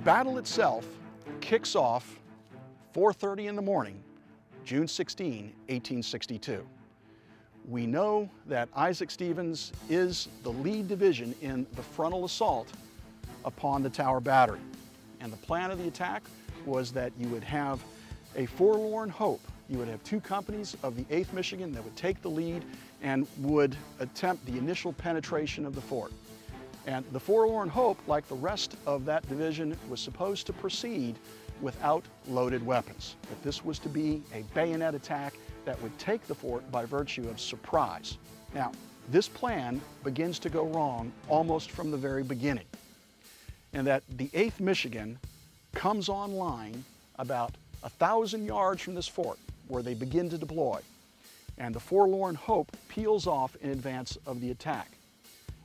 battle itself kicks off 4:30 in the morning, June 16, 1862. We know that Isaac Stevens is the lead division in the frontal assault upon the Tower Battery. And the plan of the attack was that you would have a forlorn hope. You would have two companies of the 8th Michigan that would take the lead and would attempt the initial penetration of the fort. And the forlorn hope, like the rest of that division, was supposed to proceed without loaded weapons. That this was to be a bayonet attack that would take the fort by virtue of surprise. Now, this plan begins to go wrong almost from the very beginning, and that the 8th Michigan comes online about 1,000 yards from this fort where they begin to deploy, and the forlorn hope peels off in advance of the attack.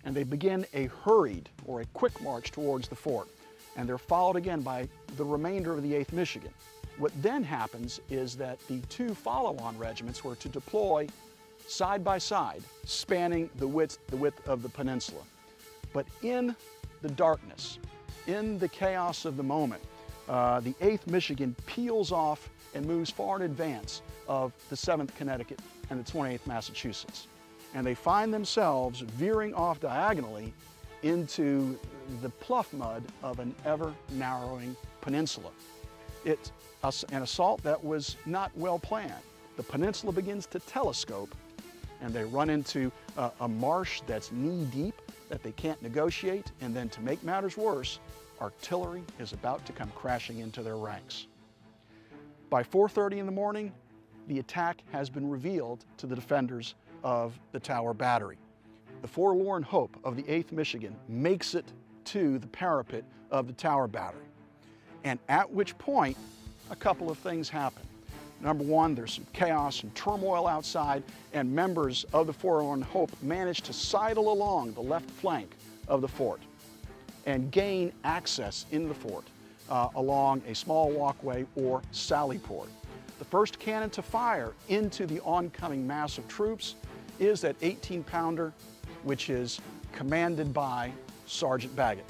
And they begin a hurried or a quick march towards the fort, and they're followed again by the remainder of the 8th Michigan. What then happens is that the two follow-on regiments were to deploy side by side, spanning the width of the peninsula. But in the darkness, in the chaos of the moment, the 8th Michigan peels off and moves far in advance of the 7th Connecticut and the 28th Massachusetts. And they find themselves veering off diagonally into the pluff mud of an ever-narrowing peninsula. It's an assault that was not well planned. The peninsula begins to telescope, and they run into a marsh that's knee-deep that they can't negotiate, and then to make matters worse, artillery is about to come crashing into their ranks. By 4:30 in the morning, the attack has been revealed to the defenders of the Tower Battery. The forlorn hope of the 8th Michigan makes it to the parapet of the Tower Battery, and at which point a couple of things happen. Number one, there's some chaos and turmoil outside, and members of the forlorn hope manage to sidle along the left flank of the fort and gain access into the fort along a small walkway or sally port. The first cannon to fire into the oncoming mass of troops is that 18-pounder, which is commanded by Sergeant Baggett.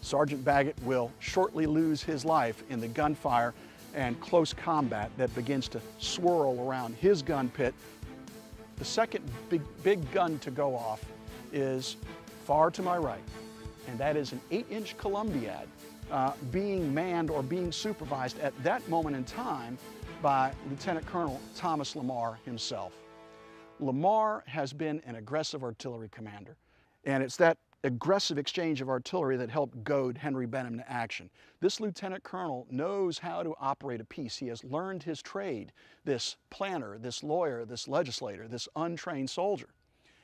Sergeant Baggett will shortly lose his life in the gunfire and close combat that begins to swirl around his gun pit. The second big gun to go off is far to my right, and that is an 8-inch Columbiad being manned or being supervised at that moment in time by Lieutenant Colonel Thomas Lamar himself. Lamar has been an aggressive artillery commander, and it's that aggressive exchange of artillery that helped goad Henry Benham to action. This lieutenant colonel knows how to operate a piece. He has learned his trade, this planner, this lawyer, this legislator, this untrained soldier.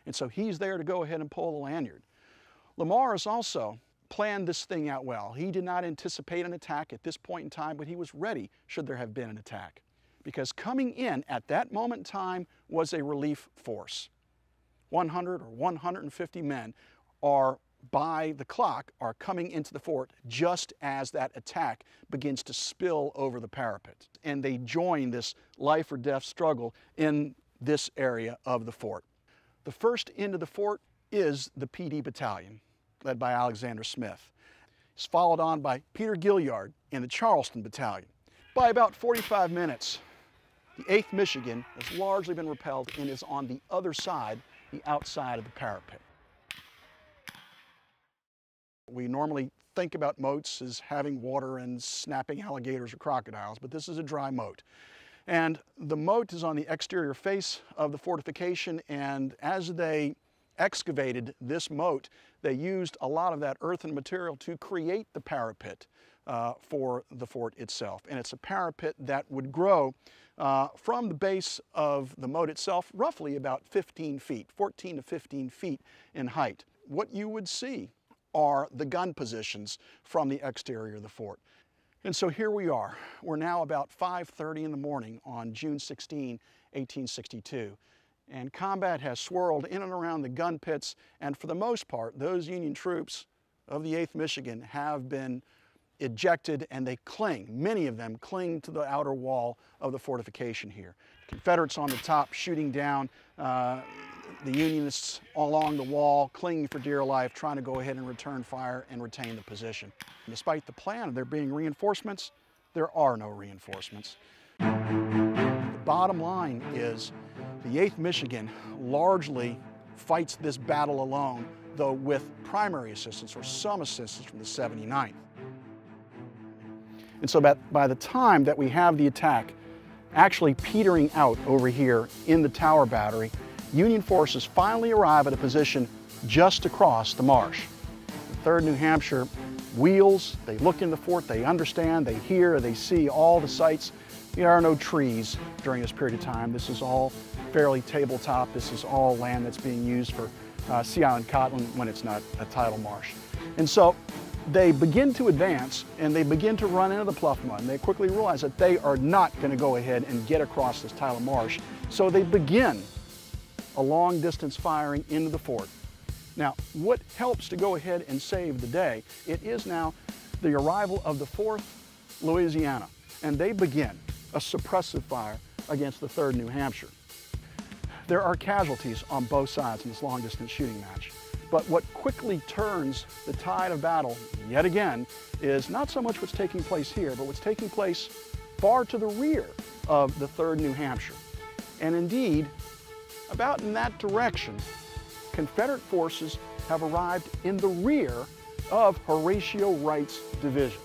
And so he's there to go ahead and pull the lanyard. Lamar has also planned this thing out well. He did not anticipate an attack at this point in time, but he was ready should there have been an attack. Because coming in at that moment in time was a relief force. 100 or 150 men are, by the clock, are coming into the fort just as that attack begins to spill over the parapet. And they join this life or death struggle in this area of the fort. The first into the fort is the PD battalion, led by Alexander Smith. It's followed on by Peter Gilliard in the Charleston battalion. By about 45 minutes, the 8th Michigan has largely been repelled and is on the other side, the outside of the parapet. We normally think about moats as having water and snapping alligators or crocodiles, but this is a dry moat. And the moat is on the exterior face of the fortification, and as they excavated this moat, they used a lot of that earthen material to create the parapet for the fort itself. And it's a parapet that would grow from the base of the moat itself roughly about 15 feet, 14 to 15 feet in height. What you would see are the gun positions from the exterior of the fort. And so here we are. We're now about 5:30 in the morning on June 16, 1862. And combat has swirled in and around the gun pits, and for the most part, those Union troops of the 8th Michigan have been ejected, and they cling. Many of them cling to the outer wall of the fortification here. Confederates on the top shooting down the Unionists along the wall, clinging for dear life, trying to go ahead and return fire and retain the position. And despite the plan of there being reinforcements, there are no reinforcements. The bottom line is the 8th Michigan largely fights this battle alone, though with primary assistance or some assistance from the 79th. And so by the time that we have the attack actually petering out over here in the Tower Battery, Union forces finally arrive at a position just across the marsh. The 3rd New Hampshire wheels, they look in the fort, they understand, they hear, they see all the sights. There are no trees during this period of time. This is all fairly tabletop. This is all land that's being used for Sea Island cotton when it's not a tidal marsh. And so they begin to advance and they begin to run into the Pluff Mud. And they quickly realize that they are not going to go ahead and get across this tidal marsh. So they begin a long distance firing into the fort. Now, what helps to go ahead and save the day, it is now the arrival of the 4th Louisiana, and they begin a suppressive fire against the 3rd New Hampshire. There are casualties on both sides in this long distance shooting match, but what quickly turns the tide of battle yet again is not so much what's taking place here, but what's taking place far to the rear of the 3rd New Hampshire. And indeed, about in that direction, Confederate forces have arrived in the rear of Horatio Wright's division.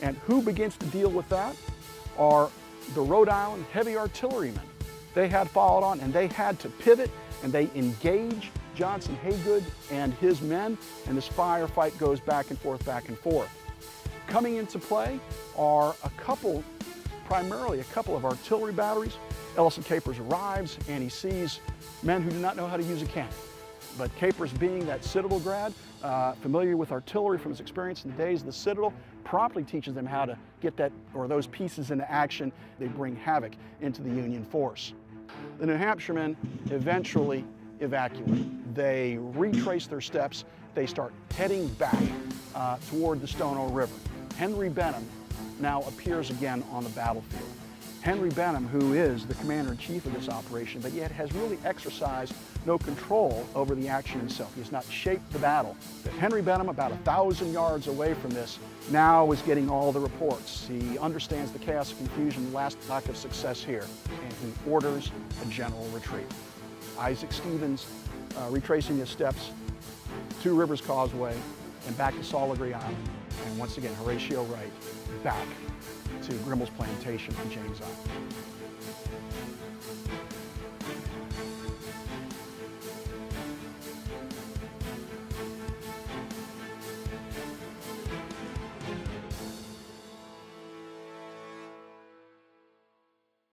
And who begins to deal with that are the Rhode Island heavy artillerymen. They had followed on and they had to pivot and they engage Johnson Haygood and his men, and this firefight goes back and forth, back and forth. Coming into play are primarily a couple of artillery batteries. Ellison Capers arrives and he sees men who do not know how to use a cannon. But Capers, being that Citadel grad, familiar with artillery from his experience in the days of the Citadel, promptly teaches them how to get those pieces into action. They bring havoc into the Union force. The New Hampshiremen eventually evacuate. They retrace their steps. They start heading back toward the Stono River. Henry Benham now appears again on the battlefield. Henry Benham, who is the commander-in-chief of this operation, but yet has really exercised no control over the action himself. He has not shaped the battle. But Henry Benham, about 1,000 yards away from this, now is getting all the reports. He understands the chaos and confusion, lack of success here, and he orders a general retreat. Isaac Stevens retracing his steps, Two Rivers Causeway, and back to Soligree Island. And once again, Horatio Wright back to Grimel's Plantation on James Island.